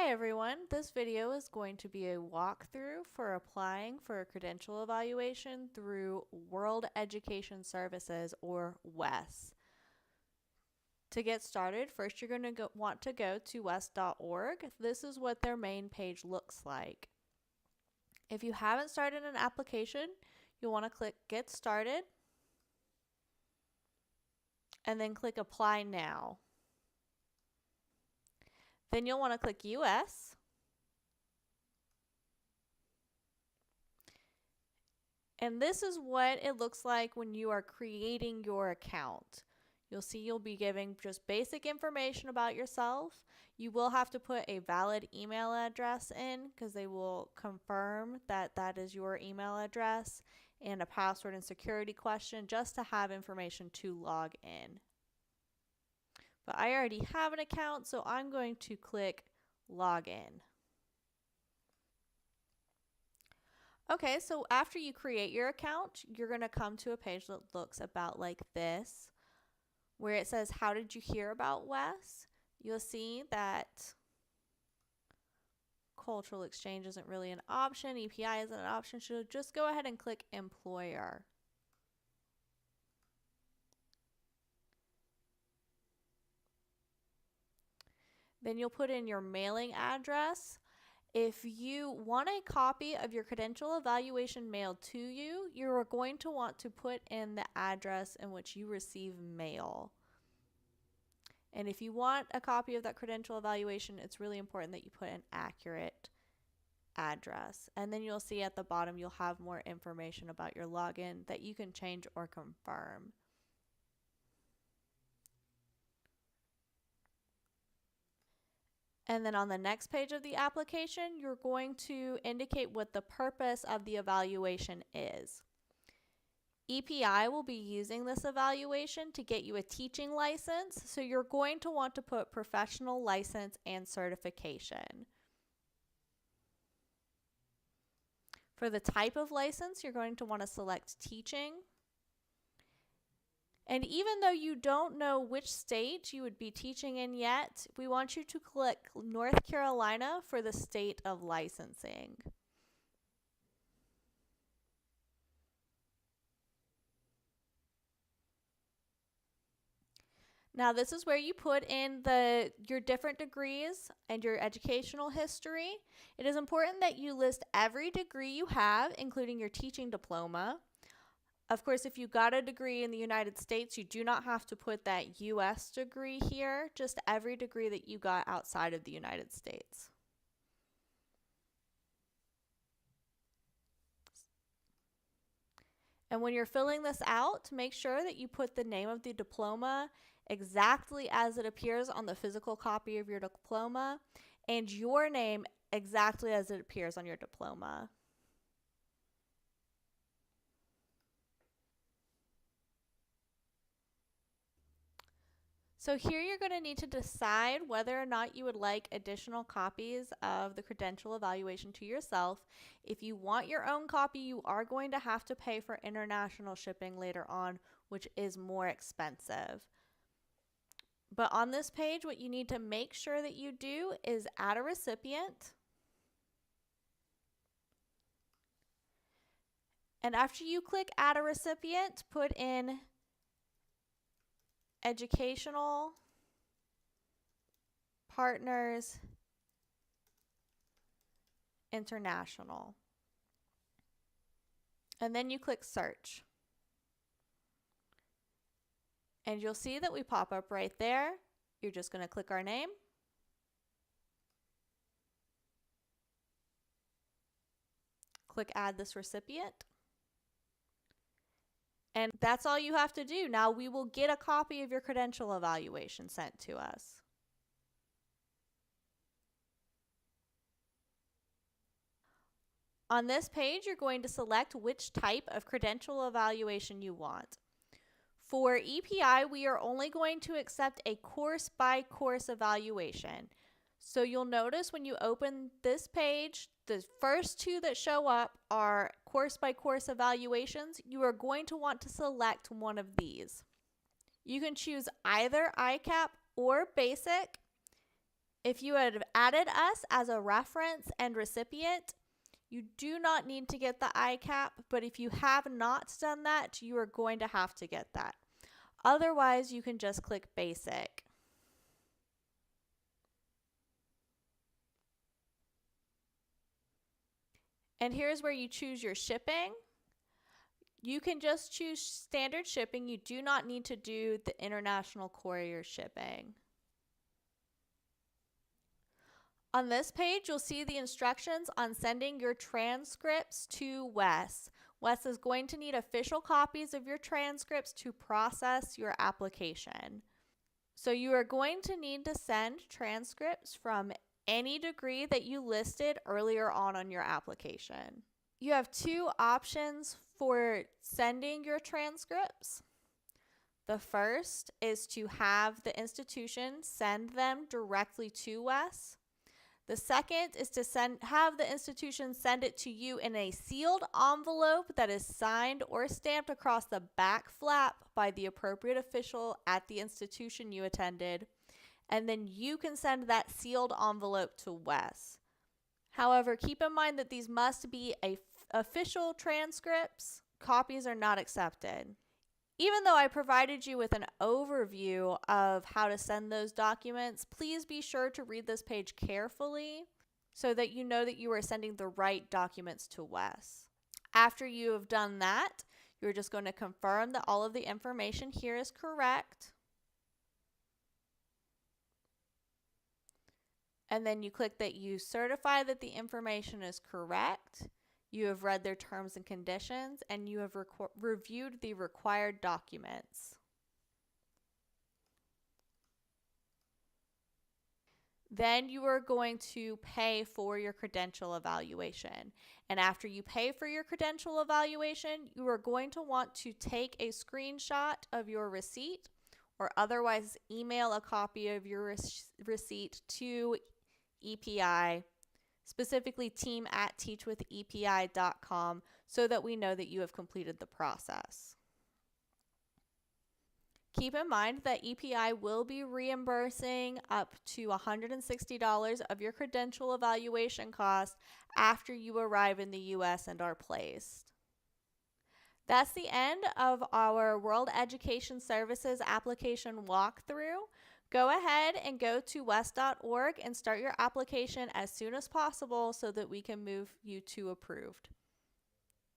Hi everyone, this video is going to be a walkthrough for applying for a credential evaluation through World Education Services or WES. To get started, first you're going to want to go to wes.org. This is what their main page looks like. If you haven't started an application, you'll want to click Get Started and then click Apply Now. Then you'll want to click US. And this is what it looks like when you are creating your account. You'll see you'll be giving just basic information about yourself. You will have to put a valid email address in because they will confirm that that is your email address, and a password and security question just to have information to log in. But I already have an account, so I'm going to click Log In. Okay, so after you create your account, you're going to come to a page that looks about like this, where it says, how did you hear about WES? You'll see that cultural exchange isn't really an option, EPI isn't an option, so just go ahead and click employer. Then you'll put in your mailing address. If you want a copy of your credential evaluation mailed to you, you are going to want to put in the address in which you receive mail. And if you want a copy of that credential evaluation, it's really important that you put an accurate address. And then you'll see at the bottom, you'll have more information about your login that you can change or confirm. And then on the next page of the application, you're going to indicate what the purpose of the evaluation is. EPI will be using this evaluation to get you a teaching license, so you're going to want to put professional license and certification. For the type of license, you're going to want to select teaching. And even though you don't know which state you would be teaching in yet, we want you to click North Carolina for the state of licensing. Now this is where you put in your different degrees and your educational history. It is important that you list every degree you have, including your teaching diploma. Of course, if you got a degree in the United States, you do not have to put that US degree here, just every degree that you got outside of the United States. And when you're filling this out, make sure that you put the name of the diploma exactly as it appears on the physical copy of your diploma, and your name exactly as it appears on your diploma. So here you're going to need to decide whether or not you would like additional copies of the credential evaluation to yourself. If you want your own copy, you are going to have to pay for international shipping later on, which is more expensive. But on this page, what you need to make sure that you do is add a recipient. And after you click add a recipient, put in Educational Partners International. And then you click search. And you'll see that we pop up right there. You're just going to click our name. Click add this recipient. And that's all you have to do. Now we will get a copy of your credential evaluation sent to us. On this page, you're going to select which type of credential evaluation you want. For EPI, we are only going to accept a course-by-course evaluation. So you'll notice when you open this page, the first two that show up are course-by-course evaluations. You are going to want to select one of these. You can choose either ICAP or basic. If you had added us as a reference and recipient, you do not need to get the ICAP, but if you have not done that, you are going to have to get that. Otherwise, you can just click basic. And here's where you choose your shipping. You can just choose standard shipping. You do not need to do the international courier shipping. On this page, you'll see the instructions on sending your transcripts to Wes. Wes is going to need official copies of your transcripts to process your application. So you are going to need to send transcripts from any degree that you listed earlier on your application. You have two options for sending your transcripts. The first is to have the institution send them directly to Wes. The second is to have the institution send it to you in a sealed envelope that is signed or stamped across the back flap by the appropriate official at the institution you attended, and then you can send that sealed envelope to Wes. However, keep in mind that these must be official transcripts. Copies are not accepted. Even though I provided you with an overview of how to send those documents, please be sure to read this page carefully so that you know that you are sending the right documents to Wes. After you have done that, you're just going to confirm that all of the information here is correct. And then you click that you certify that the information is correct. You have read their terms and conditions, and you have reviewed the required documents. Then you are going to pay for your credential evaluation. And after you pay for your credential evaluation, you are going to want to take a screenshot of your receipt or otherwise email a copy of your receipt to EPI, specifically team@teachwithepi.com, so that we know that you have completed the process. Keep in mind that EPI will be reimbursing up to $160 of your credential evaluation cost after you arrive in the U.S. and are placed. That's the end of our World Education Services application walkthrough. Go ahead and go to wes.org and start your application as soon as possible so that we can move you to approved.